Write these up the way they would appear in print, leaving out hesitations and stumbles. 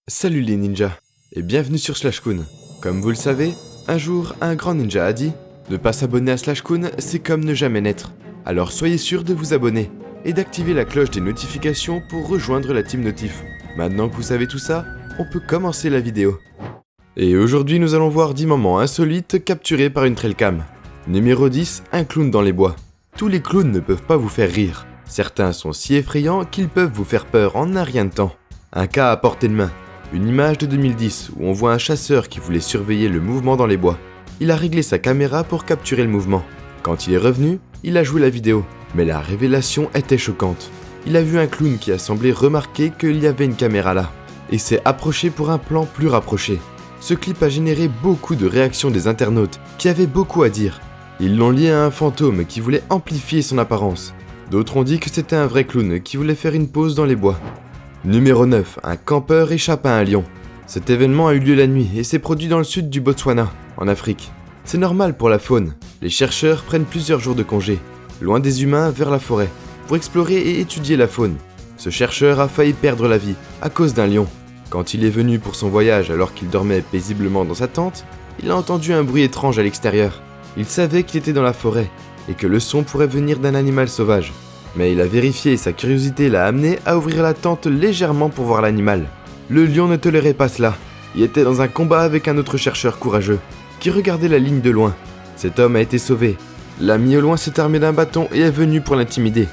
Salut les ninjas, et bienvenue sur Slashcoon. Comme vous le savez, un jour, un grand ninja a dit « Ne pas s'abonner à Slashcoon, c'est comme ne jamais naître. Alors soyez sûr de vous abonner, et d'activer la cloche des notifications pour rejoindre la team Notif. Maintenant que vous savez tout ça, on peut commencer la vidéo. » Et aujourd'hui, nous allons voir 10 moments insolites capturés par une trailcam. Numéro 10, un clown dans les bois. Tous les clowns ne peuvent pas vous faire rire. Certains sont si effrayants qu'ils peuvent vous faire peur en un rien de temps. Un cas à portée de main. Une image de 2010 où on voit un chasseur qui voulait surveiller le mouvement dans les bois. Il a réglé sa caméra pour capturer le mouvement. Quand il est revenu, il a joué la vidéo, mais la révélation était choquante. Il a vu un clown qui a semblé remarquer qu'il y avait une caméra là, et s'est approché pour un plan plus rapproché. Ce clip a généré beaucoup de réactions des internautes qui avaient beaucoup à dire. Ils l'ont lié à un fantôme qui voulait amplifier son apparence. D'autres ont dit que c'était un vrai clown qui voulait faire une pause dans les bois. Numéro 9, un campeur échappe à un lion. Cet événement a eu lieu la nuit et s'est produit dans le sud du Botswana, en Afrique. C'est normal pour la faune. Les chercheurs prennent plusieurs jours de congé, loin des humains vers la forêt, pour explorer et étudier la faune. Ce chercheur a failli perdre la vie à cause d'un lion. Quand il est venu pour son voyage alors qu'il dormait paisiblement dans sa tente, il a entendu un bruit étrange à l'extérieur. Il savait qu'il était dans la forêt et que le son pourrait venir d'un animal sauvage. Mais il a vérifié et sa curiosité l'a amené à ouvrir la tente légèrement pour voir l'animal. Le lion ne tolérait pas cela. Il était dans un combat avec un autre chercheur courageux, qui regardait la ligne de loin. Cet homme a été sauvé. L'ami au loin s'est armé d'un bâton et est venu pour l'intimider.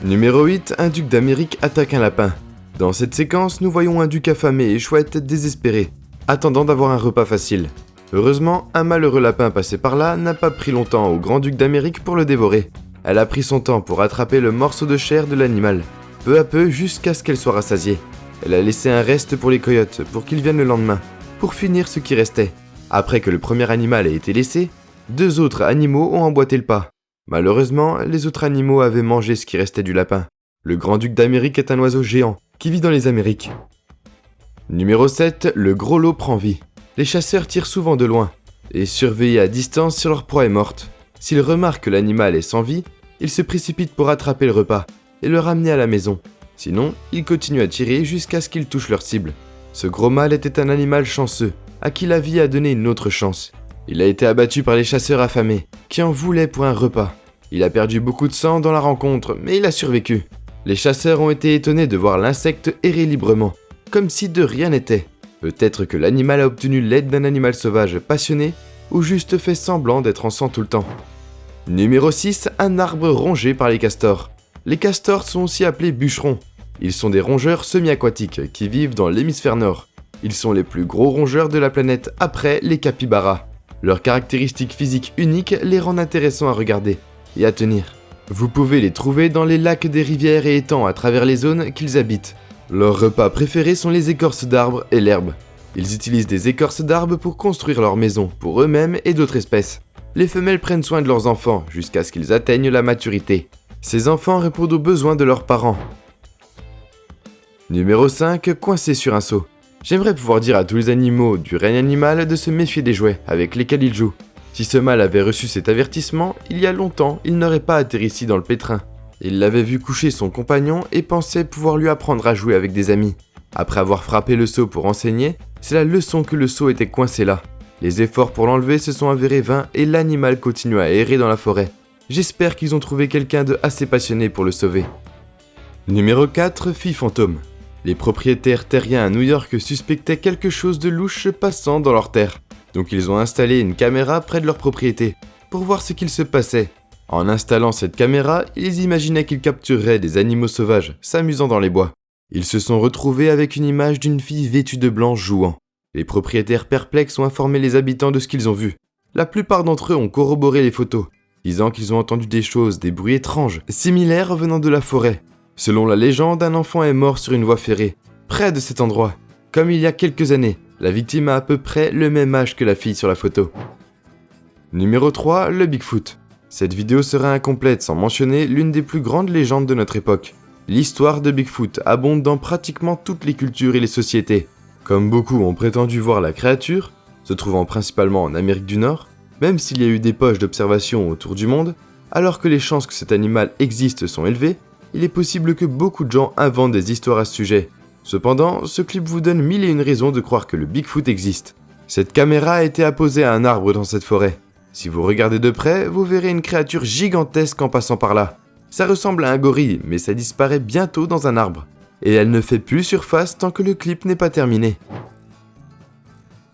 Numéro 8, un duc d'Amérique attaque un lapin. Dans cette séquence, nous voyons un duc affamé et chouette désespéré, attendant d'avoir un repas facile. Heureusement, un malheureux lapin passé par là n'a pas pris longtemps au grand-duc d'Amérique pour le dévorer. Elle a pris son temps pour attraper le morceau de chair de l'animal, peu à peu jusqu'à ce qu'elle soit rassasiée. Elle a laissé un reste pour les coyotes pour qu'ils viennent le lendemain, pour finir ce qui restait. Après que le premier animal ait été laissé, 2 autres animaux ont emboîté le pas. Malheureusement, les autres animaux avaient mangé ce qui restait du lapin. Le grand-duc d'Amérique est un oiseau géant qui vit dans les Amériques. Numéro 7, le gros lot prend vie. Les chasseurs tirent souvent de loin et surveillent à distance si leur proie est morte. S'ils remarquent que l'animal est sans vie, ils se précipitent pour attraper le repas et le ramener à la maison. Sinon, ils continuent à tirer jusqu'à ce qu'ils touchent leur cible. Ce gros mâle était un animal chanceux, à qui la vie a donné une autre chance. Il a été abattu par les chasseurs affamés, qui en voulaient pour un repas. Il a perdu beaucoup de sang dans la rencontre, mais il a survécu. Les chasseurs ont été étonnés de voir l'insecte errer librement, comme si de rien n'était. Peut-être que l'animal a obtenu l'aide d'un animal sauvage passionné, ou juste fait semblant d'être en sang tout le temps. Numéro 6, un arbre rongé par les castors. Les castors sont aussi appelés bûcherons. Ils sont des rongeurs semi-aquatiques qui vivent dans l'hémisphère nord. Ils sont les plus gros rongeurs de la planète après les capybaras. Leurs caractéristiques physiques uniques les rendent intéressants à regarder et à tenir. Vous pouvez les trouver dans les lacs des rivières et étangs à travers les zones qu'ils habitent. Leurs repas préférés sont les écorces d'arbres et l'herbe. Ils utilisent des écorces d'arbres pour construire leur maison pour eux-mêmes et d'autres espèces. Les femelles prennent soin de leurs enfants jusqu'à ce qu'ils atteignent la maturité. Ces enfants répondent aux besoins de leurs parents. Numéro 5, coincé sur un seau. J'aimerais pouvoir dire à tous les animaux du règne animal de se méfier des jouets avec lesquels ils jouent. Si ce mâle avait reçu cet avertissement, il y a longtemps, il n'aurait pas atterri ici dans le pétrin. Il l'avait vu coucher son compagnon et pensait pouvoir lui apprendre à jouer avec des amis. Après avoir frappé le seau pour enseigner, c'est la leçon que le seau était coincé là. Les efforts pour l'enlever se sont avérés vains et l'animal continue à errer dans la forêt. J'espère qu'ils ont trouvé quelqu'un de assez passionné pour le sauver. Numéro 4, fille fantôme. Les propriétaires terriens à New York suspectaient quelque chose de louche passant dans leur terre. Donc ils ont installé une caméra près de leur propriété pour voir ce qu'il se passait. En installant cette caméra, ils imaginaient qu'ils captureraient des animaux sauvages s'amusant dans les bois. Ils se sont retrouvés avec une image d'une fille vêtue de blanc jouant. Les propriétaires perplexes ont informé les habitants de ce qu'ils ont vu. La plupart d'entre eux ont corroboré les photos, disant qu'ils ont entendu des choses, des bruits étranges, similaires venant de la forêt. Selon la légende, un enfant est mort sur une voie ferrée, près de cet endroit. Comme il y a quelques années, la victime a à peu près le même âge que la fille sur la photo. Numéro 3, le Bigfoot. Cette vidéo serait incomplète sans mentionner l'une des plus grandes légendes de notre époque. L'histoire de Bigfoot abonde dans pratiquement toutes les cultures et les sociétés. Comme beaucoup ont prétendu voir la créature, se trouvant principalement en Amérique du Nord, même s'il y a eu des poches d'observation autour du monde, alors que les chances que cet animal existe sont élevées, il est possible que beaucoup de gens inventent des histoires à ce sujet, Cependant, ce clip vous donne 1001 raisons de croire que le Bigfoot existe. Cette caméra a été apposée à un arbre dans cette forêt. Si vous regardez de près, vous verrez une créature gigantesque en passant par là. Ça ressemble à un gorille, mais ça disparaît bientôt dans un arbre. Et elle ne fait plus surface tant que le clip n'est pas terminé.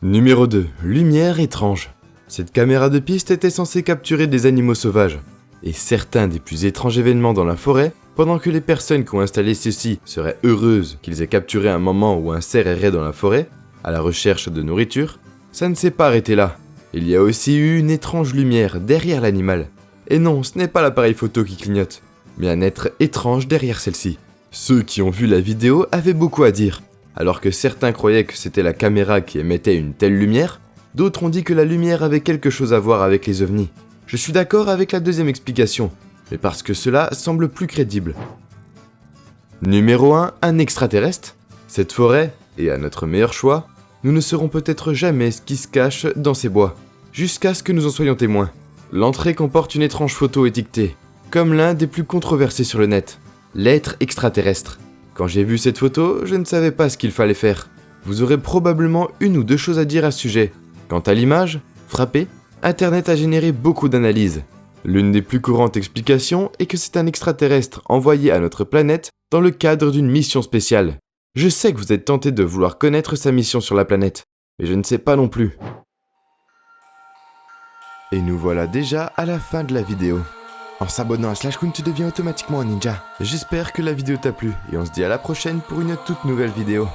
Numéro 2. Lumière étrange. Cette caméra de piste était censée capturer des animaux sauvages. Et certains des plus étranges événements dans la forêt, pendant que les personnes qui ont installé ceci seraient heureuses qu'ils aient capturé un moment où un cerf errait dans la forêt, à la recherche de nourriture, ça ne s'est pas arrêté là. Il y a aussi eu une étrange lumière derrière l'animal. Et non, ce n'est pas l'appareil photo qui clignote, mais un être étrange derrière celle-ci. Ceux qui ont vu la vidéo avaient beaucoup à dire. Alors que certains croyaient que c'était la caméra qui émettait une telle lumière, d'autres ont dit que la lumière avait quelque chose à voir avec les ovnis. Je suis d'accord avec la deuxième explication, mais parce que cela semble plus crédible. Numéro 1, un extraterrestre. Cette forêt, et à notre meilleur choix, nous ne saurons peut-être jamais ce qui se cache dans ces bois, jusqu'à ce que nous en soyons témoins. L'entrée comporte une étrange photo étiquetée, comme l'un des plus controversés sur le net, l'être extraterrestre. Quand j'ai vu cette photo, je ne savais pas ce qu'il fallait faire. Vous aurez probablement une ou deux choses à dire à ce sujet. Quant à l'image, frappée, Internet a généré beaucoup d'analyses. L'une des plus courantes explications est que c'est un extraterrestre envoyé à notre planète dans le cadre d'une mission spéciale. Je sais que vous êtes tenté de vouloir connaître sa mission sur la planète, mais je ne sais pas non plus. Et nous voilà déjà à la fin de la vidéo. En s'abonnant à SlashCoon, tu deviens automatiquement un ninja. J'espère que la vidéo t'a plu et on se dit à la prochaine pour une toute nouvelle vidéo.